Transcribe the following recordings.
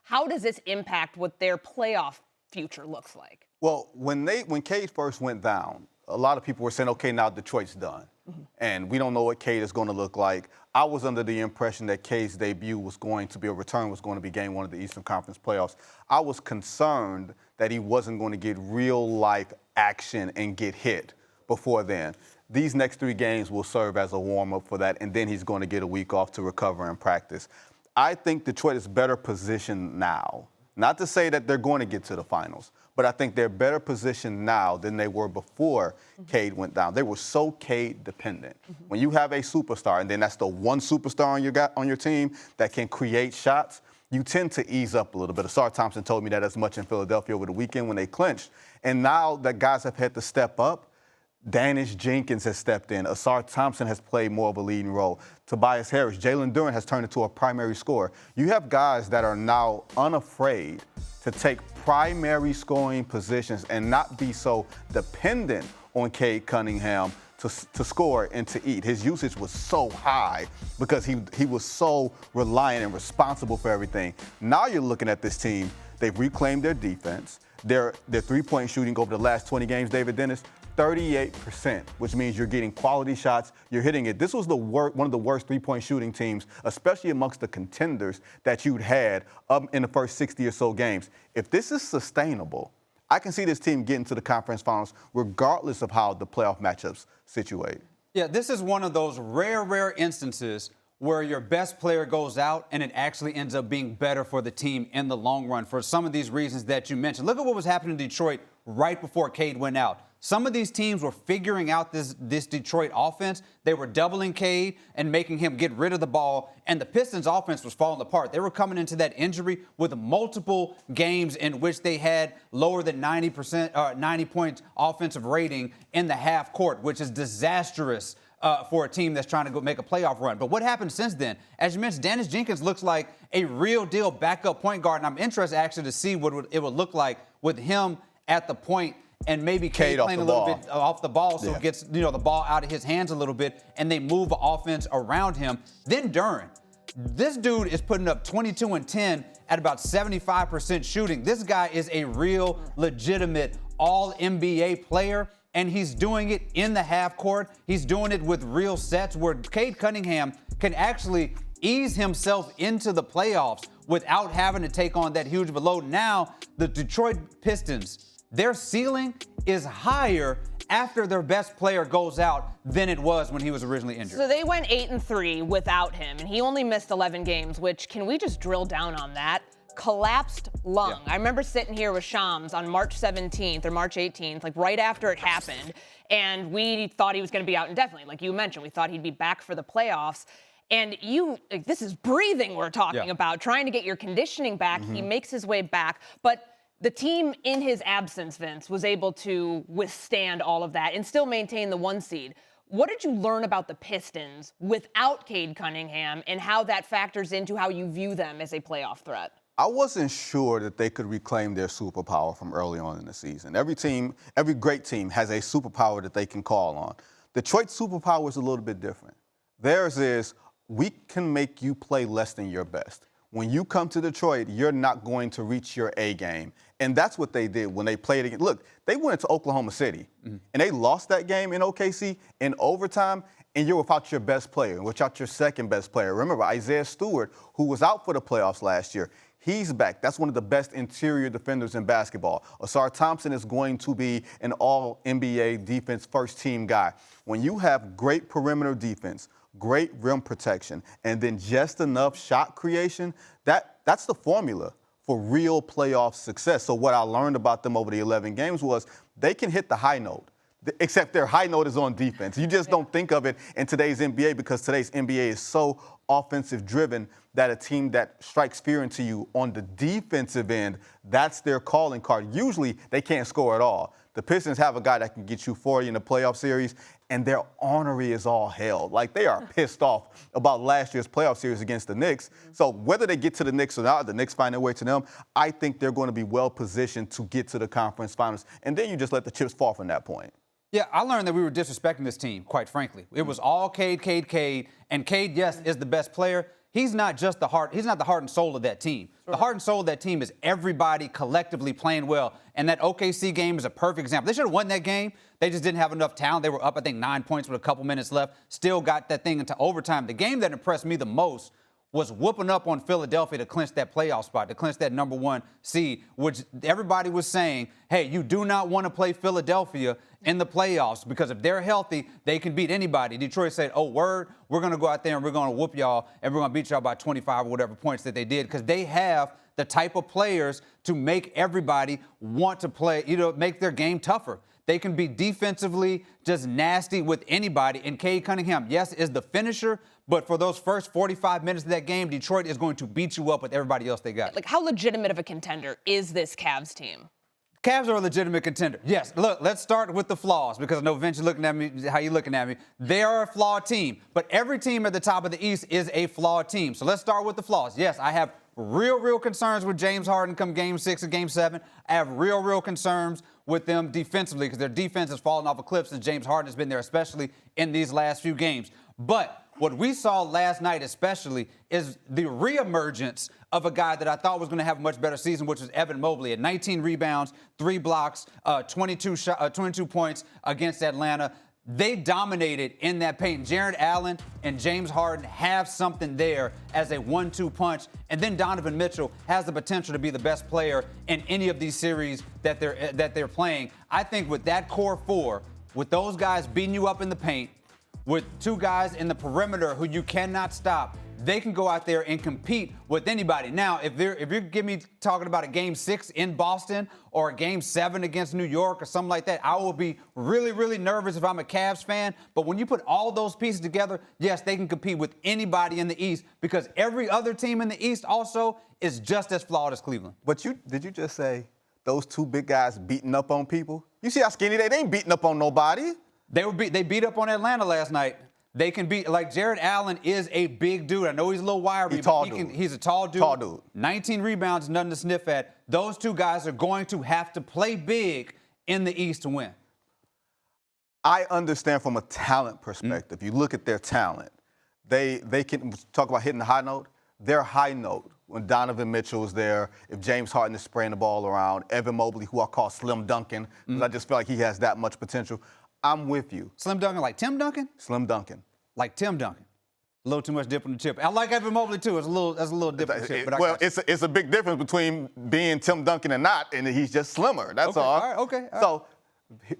how does this impact what their playoff future looks like? Well, when Cade first went down, a lot of people were saying, okay, now Detroit's done. And we don't know what Cade is going to look like. I was under the impression that Cade's debut was going to be, a return was going to be game one of the Eastern Conference playoffs. I was concerned that he wasn't going to get real-life action and get hit before then. These next 3 games will serve as a warm-up for that, and then he's going to get a week off to recover and practice. I think Detroit is better positioned now. Not to say that they're going to get to the finals, but I think they're better positioned now than they were before Cade went down. They were so Cade dependent. When you have a superstar, and then that's the one superstar on your team that can create shots, you tend to ease up a little bit. Asar Thompson told me that as much in Philadelphia over the weekend when they clinched. And now that guys have had to step up, Danish Jenkins has stepped in. Asar Thompson has played more of a leading role. Tobias Harris, Jalen Duren has turned into a primary scorer. You have guys that are now unafraid to take primary scoring positions and not be so dependent on Cade Cunningham to score and to eat. His usage was so high because he was so reliant and responsible for everything. Now you're looking at this team. They've reclaimed their defense. Their three-point shooting over the last 20 games, David Dennis, 38%, which means you're getting quality shots, you're hitting it. This was one of the worst three-point shooting teams, especially amongst the contenders that you'd had in the first 60 or so games. If this is sustainable, I can see this team getting to the conference finals regardless of how the playoff matchups situate. Yeah, this is one of those rare instances where your best player goes out and it actually ends up being better for the team in the long run for some of these reasons that you mentioned. Look at what was happening in Detroit right before Cade went out. Some of these teams were figuring out this Detroit offense. They were doubling Cade and making him get rid of the ball, and the Pistons offense was falling apart. They were coming into that injury with multiple games in which they had lower than 90 points offensive rating in the half court, which is disastrous for a team that's trying to go make a playoff run. But what happened since then? As you mentioned, Danish Jenkins looks like a real deal backup point guard, and I'm interested actually to see what it would look like with him at the point and maybe Cade playing a little bit off the ball so it gets the ball out of his hands a little bit and they move the offense around him. Then Duren. This dude is putting up 22 and 10 at about 75% shooting. This guy is a real legitimate all-NBA player, and he's doing it in the half court. He's doing it with real sets where Cade Cunningham can actually ease himself into the playoffs without having to take on that huge of a load. Now, the Detroit Pistons, their ceiling is higher after their best player goes out than it was when he was originally injured. So they went 8-3 buthout him, and he only missed 11 games, which, can we just drill down on that? Collapsed lung. Yeah. I remember sitting here with Shams on March 17th or March 18th, like right after it happened, and we thought he was going to be out indefinitely. Like you mentioned, we thought he'd be back for the playoffs. And this is breathing we're talking about, trying to get your conditioning back. He makes his way back, but the team in his absence, Vince, was able to withstand all of that and still maintain the 1 seed. What did you learn about the Pistons without Cade Cunningham and how that factors into how you view them as a playoff threat? I wasn't sure that they could reclaim their superpower from early on in the season. Every great team has a superpower that they can call on. Detroit's superpower is a little bit different. Theirs is, we can make you play less than your best. When you come to Detroit, you're not going to reach your A game. And that's what they did when they played again. Look, they went into Oklahoma City, and they lost that game in OKC in overtime, and you're without your best player, without your second best player. Remember, Isaiah Stewart, who was out for the playoffs last year, he's back. That's one of the best interior defenders in basketball. Asar Thompson is going to be an all-NBA defense first-team guy. When you have great perimeter defense, great rim protection, and then just enough shot creation, that's the formula for real playoff success. So what I learned about them over the 11 games was they can hit the high note, except their high note is on defense. You just don't think of it in today's NBA because today's NBA is so offensive-driven that a team that strikes fear into you on the defensive end, that's their calling card. Usually they can't score at all. The Pistons have a guy that can get you 40 in the playoff series, and their ornery is all hell. Like, they are pissed off about last year's playoff series against the Knicks. So whether they get to the Knicks or not, the Knicks find their way to them, I think they're going to be well-positioned to get to the conference finals. And then you just let the chips fall from that point. Yeah, I learned that we were disrespecting this team, quite frankly. It was all Cade, and Cade, yes, is the best player. he's not just the heart. He's not the heart and soul of that team. Sure. The heart and soul of that team is everybody collectively playing well. And that OKC game is a perfect example. They should have won that game. They just didn't have enough talent. They were up, I think, 9 points with a couple minutes left. Still got that thing into overtime. The game that impressed me the most was whooping up on Philadelphia to clinch that playoff spot, to clinch that #1 seed, which everybody was saying, hey, you do not want to play Philadelphia in the playoffs because if they're healthy, they can beat anybody. Detroit said, oh, word, we're going to go out there and we're going to whoop y'all and we're going to beat y'all by 25 or whatever points that they did because they have the type of players to make everybody want to play, make their game tougher. They can be defensively just nasty with anybody. And Cade Cunningham, yes, is the finisher, but for those first 45 minutes of that game, Detroit is going to beat you up with everybody else they got. Like, how legitimate of a contender is this Cavs team? Cavs are a legitimate contender. Yes, look, let's start with the flaws because I know, Vince, you're looking at me, how you looking at me. They are a flawed team, but every team at the top of the East is a flawed team. So let's start with the flaws. Yes, I have real concerns with James Harden come Game 6 and Game 7. I have real concerns with them defensively because their defense has fallen off a cliff since James Harden has been there, especially in these last few games. But what we saw last night especially is the reemergence of a guy that I thought was going to have a much better season, which was Evan Mobley at 19 rebounds, 3 blocks, 22 points against Atlanta. They dominated in that paint. Jared Allen and James Harden have something there as a 1-2 punch. And then Donovan Mitchell has the potential to be the best player in any of these series that they're playing. I think with that core 4, with those guys beating you up in the paint, with 2 guys in the perimeter who you cannot stop, they can go out there and compete with anybody. Now, if you're giving me talking about a Game 6 in Boston or a Game 7 against New York or something like that, I will be really nervous if I'm a Cavs fan. But when you put all those pieces together, yes, they can compete with anybody in the East because every other team in the East also is just as flawed as Cleveland. But did you just say those 2 big guys beating up on people? You see how skinny they ain't beating up on nobody. They beat up on Atlanta last night. They can beat, like Jared Allen is a big dude. I know he's a little wiry, he's a tall dude. Tall dude. 19 rebounds, nothing to sniff at. Those 2 guys are going to have to play big in the East to win. I understand from a talent perspective. You look at their talent. They can talk about hitting the high note. Their high note, when Donovan Mitchell is there, if James Harden is spraying the ball around, Evan Mobley, who I call Slim Duncan, because I just feel like he has that much potential. I'm with you. Slim Duncan like Tim Duncan? Slim Duncan. Like Tim Duncan. A little too much dip on the chip. I like Evan Mobley too. That's a little dip on the chip. But it's a big difference between being Tim Duncan and not, and he's just slimmer. That's okay, all. All right, okay. All so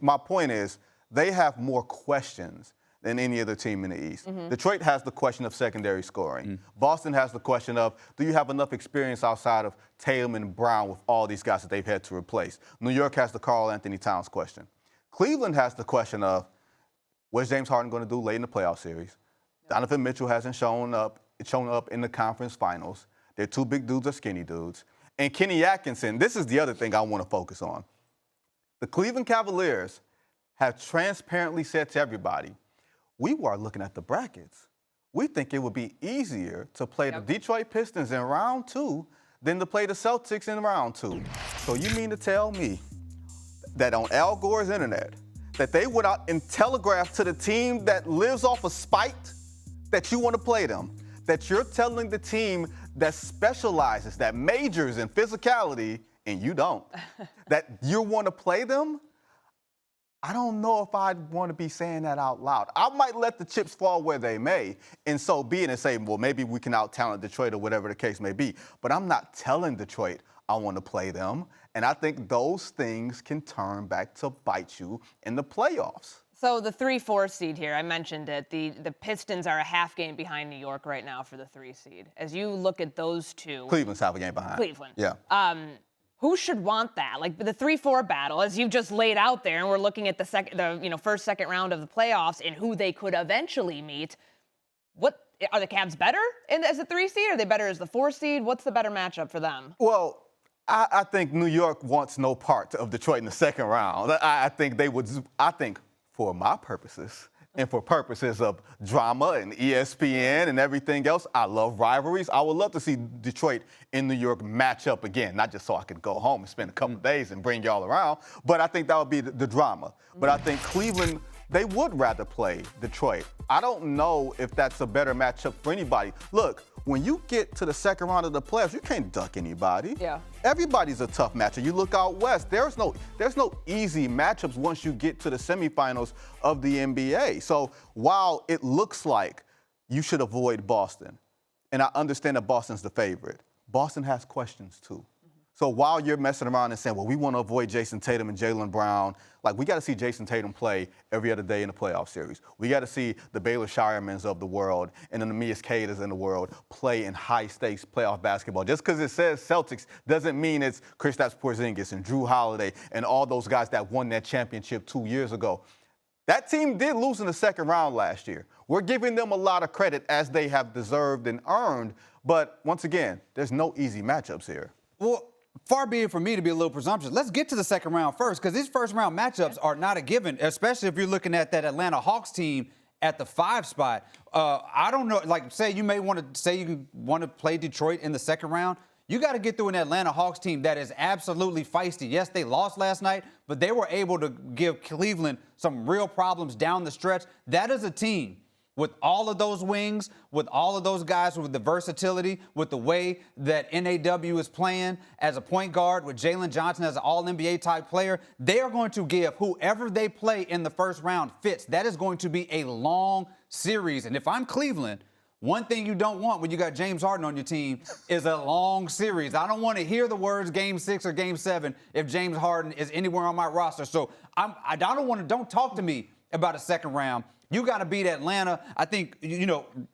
my point is they have more questions than any other team in the East. Detroit has the question of secondary scoring. Boston has the question of, do you have enough experience outside of Tatum and Brown with all these guys that they've had to replace? New York has the Karl Anthony Towns question. Cleveland has the question of, what's James Harden going to do late in the playoff series? Donovan Mitchell hasn't shown up in the conference finals. Their 2 big dudes are skinny dudes. And Kenny Atkinson, this is the other thing I want to focus on. The Cleveland Cavaliers have transparently said to everybody, we were looking at the brackets. We think it would be easier to play the Detroit Pistons in round 2 than to play the Celtics in round 2. So you mean to tell me that on Al Gore's internet, that they went out and telegraphed to the team that lives off of spite that you want to play them, that you're telling the team that specializes, that majors in physicality, and you don't, that you want to play them? I don't know if I'd want to be saying that out loud. I might let the chips fall where they may, and so be it and say, well, maybe we can out-talent Detroit or whatever the case may be. But I'm not telling Detroit I want to play them. And I think those things can turn back to bite you in the playoffs. So the 3-4 seed here, I mentioned it. The Pistons are a half game behind New York right now for the 3 seed. As you look at those 2. Cleveland's half a game behind. Cleveland. Yeah. Who should want that? Like the 3-4 battle, as you've just laid out there, and we're looking at the first, second round of the playoffs and who they could eventually meet. What are the Cavs better as a 3 seed? Are they better as the 4 seed? What's the better matchup for them? Well, I think New York wants no part of Detroit in the second round. I think they would. I think for my purposes and for purposes of drama and ESPN and everything else, I love rivalries. I would love to see Detroit and New York match up again, not just so I could go home and spend a couple of days and bring y'all around, but I think that would be the drama. But I think Cleveland they would rather play Detroit. I don't know if that's a better matchup for anybody. Look, when you get to the second round of the playoffs, you can't duck anybody. Yeah. Everybody's a tough matchup. You look out west, there's no easy matchups once you get to the semifinals of the NBA. So while it looks like you should avoid Boston, and I understand that Boston's the favorite, Boston has questions too. So while you're messing around and saying, well, we want to avoid Jason Tatum and Jaylen Brown, like we got to see Jason Tatum play every other day in the playoff series. We got to see the Baylor Shiremans of the world and the Nemias Caders in the world play in high-stakes playoff basketball. Just because it says Celtics doesn't mean it's Kristaps Porzingis and Drew Holiday and all those guys that won that championship 2 years ago. That team did lose in the second round last year. We're giving them a lot of credit as they have deserved and earned. But once again, there's no easy matchups here. Well, far be it from me to be a little presumptuous. Let's get to the second round first, because these first round matchups are not a given, especially if you're looking at that Atlanta Hawks team at the 5 spot. I don't know, like say you want to play Detroit in the second round. You got to get through an Atlanta Hawks team that is absolutely feisty. Yes, they lost last night, but they were able to give Cleveland some real problems down the stretch. That is a team with all of those wings, with all of those guys with the versatility, with the way that NAW is playing as a point guard, with Jalen Johnson as an all-NBA type player, they are going to give whoever they play in the first round fits. That is going to be a long series. And if I'm Cleveland, one thing you don't want when you got James Harden on your team is a long series. I don't want to hear the words Game 6 or Game 7 if James Harden is anywhere on my roster. So don't talk to me about a second round. You got to beat Atlanta. I think,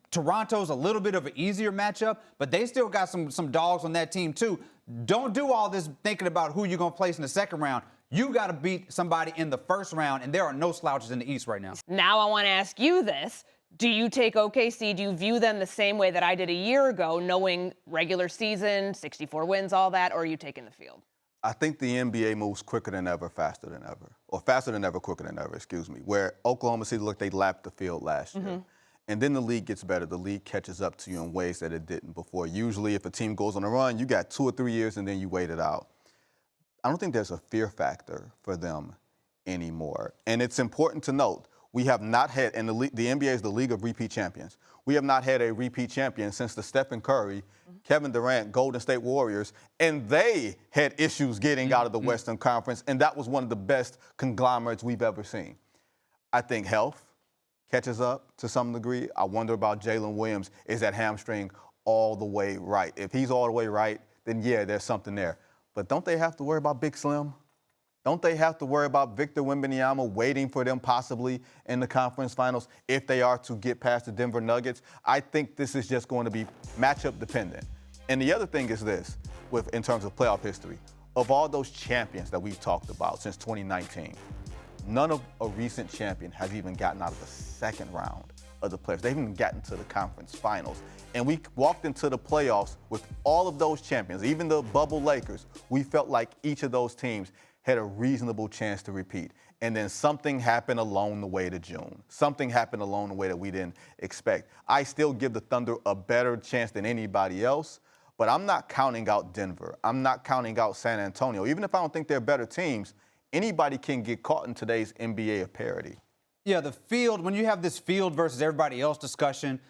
Toronto's a little bit of an easier matchup, but they still got some dogs on that team too. Don't do all this thinking about who you're going to place in the second round. You got to beat somebody in the first round, and there are no slouches in the East right now. Now I want to ask you this. Do you take OKC? Do you view them the same way that I did a year ago, knowing regular season, 64 wins, all that, or are you taking the field? I think the NBA moves quicker than ever, faster than ever. Or faster than ever, quicker than ever, where Oklahoma City looked, they lapped the field last year. And then the league gets better. The league catches up to you in ways that it didn't before. Usually, if a team goes on a run, you got 2 or 3 years and then you wait it out. I don't think there's a fear factor for them anymore. And it's important to note, we have not had, and the NBA is the league of repeat champions. We have not had a repeat champion since the Stephen Curry, Kevin Durant, Golden State Warriors, and they had issues getting out of the Western Conference, and that was one of the best conglomerates we've ever seen. I think health catches up to some degree. I wonder about Jalen Williams. Is that hamstring all the way right? If he's all the way right, then yeah, there's something there. But don't they have to worry about Big Slim? Don't they have to worry about Victor Wembanyama waiting for them possibly in the conference finals if they are to get past the Denver Nuggets? I think this is just going to be matchup dependent. And the other thing is this, in terms of playoff history, of all those champions that we've talked about since 2019, none of a recent champion has even gotten out of the second round of the playoffs. They haven't even gotten to the conference finals. And we walked into the playoffs with all of those champions, even the bubble Lakers. We felt like each of those teams had a reasonable chance to repeat. And then something happened along the way to June. Something happened along the way that we didn't expect. I still give the Thunder a better chance than anybody else, but I'm not counting out Denver. I'm not counting out San Antonio. Even if I don't think they're better teams, anybody can get caught in today's NBA of parity. Yeah, the field, when you have this field versus everybody else discussion,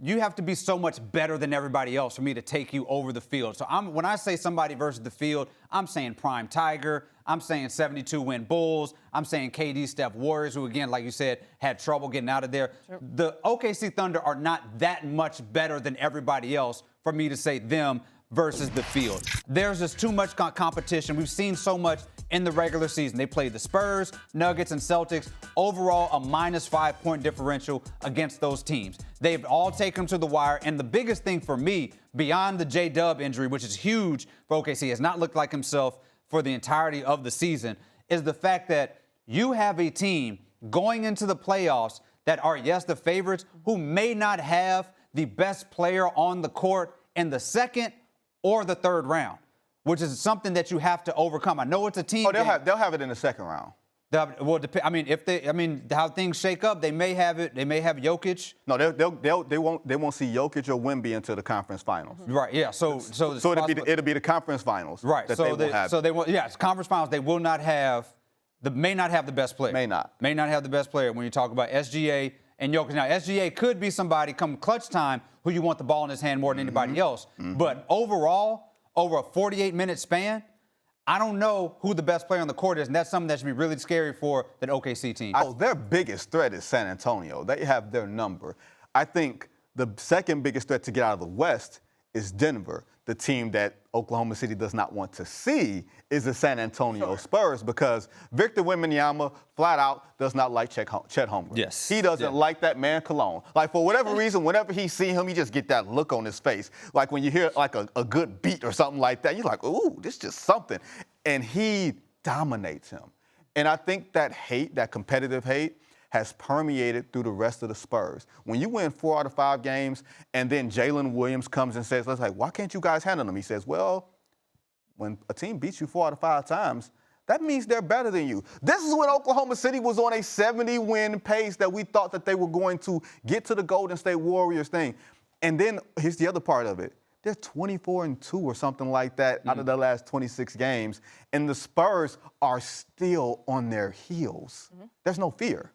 you have to be so much better than everybody else for me to take you over the field. So when I say somebody versus the field, I'm saying Prime Tiger. I'm saying 72-win Bulls. I'm saying KD Steph Warriors, who, again, like you said, had trouble getting out of there. Sure. The OKC Thunder are not that much better than everybody else for me to say them versus the field. There's just too much competition. We've seen so much in the regular season. They played the Spurs, Nuggets, and Celtics. Overall, a -5 point differential against those teams. They've all taken them to the wire. And the biggest thing for me, beyond the J-Dub injury, which is huge for OKC, has not looked like himself for the entirety of the season, is the fact that you have a team going into the playoffs that are, yes, the favorites, who may not have the best player on the court in the second or the third round, which is something that you have to overcome. I know it's a team. Oh, they'll have it in the second round. Well, how things shake up, they may have it. They may have Jokic. No, they won't see Jokic or Wemby into the conference finals. Right. Yeah. So it'll be the conference finals. Right. That they won't have. Yes, conference finals. They will not have may not have the best player. May not have the best player when you talk about SGA and Jokic. Now, SGA could be somebody come clutch time who you want the ball in his hand more than anybody else. But overall, over a 48-minute span, I don't know who the best player on the court is, and that's something that should be really scary for that OKC team. Oh, their biggest threat is San Antonio. They have their number. I think the second biggest threat to get out of the West is Denver. The team that Oklahoma City does not want to see is the San Antonio Spurs, because Victor Wembanyama flat out does not like Chet Holmgren. Yes. He doesn't like that man Cologne. Like, for whatever reason, whenever he see him, you just get that look on his face. Like when you hear like a good beat or something like that, you're like, ooh, this is just something. And he dominates him. And I think that hate, that competitive hate, has permeated through the rest of the Spurs. When you win 4 out of 5 games and then Jalen Williams comes and says, why can't you guys handle them? He says, well, when a team beats you 4 out of 5 times, that means they're better than you. This is when Oklahoma City was on a 70-win pace that we thought that they were going to get to the Golden State Warriors thing. And then here's the other part of it. They're 24-2 or something like that out of their last 26 games. And the Spurs are still on their heels. There's no fear.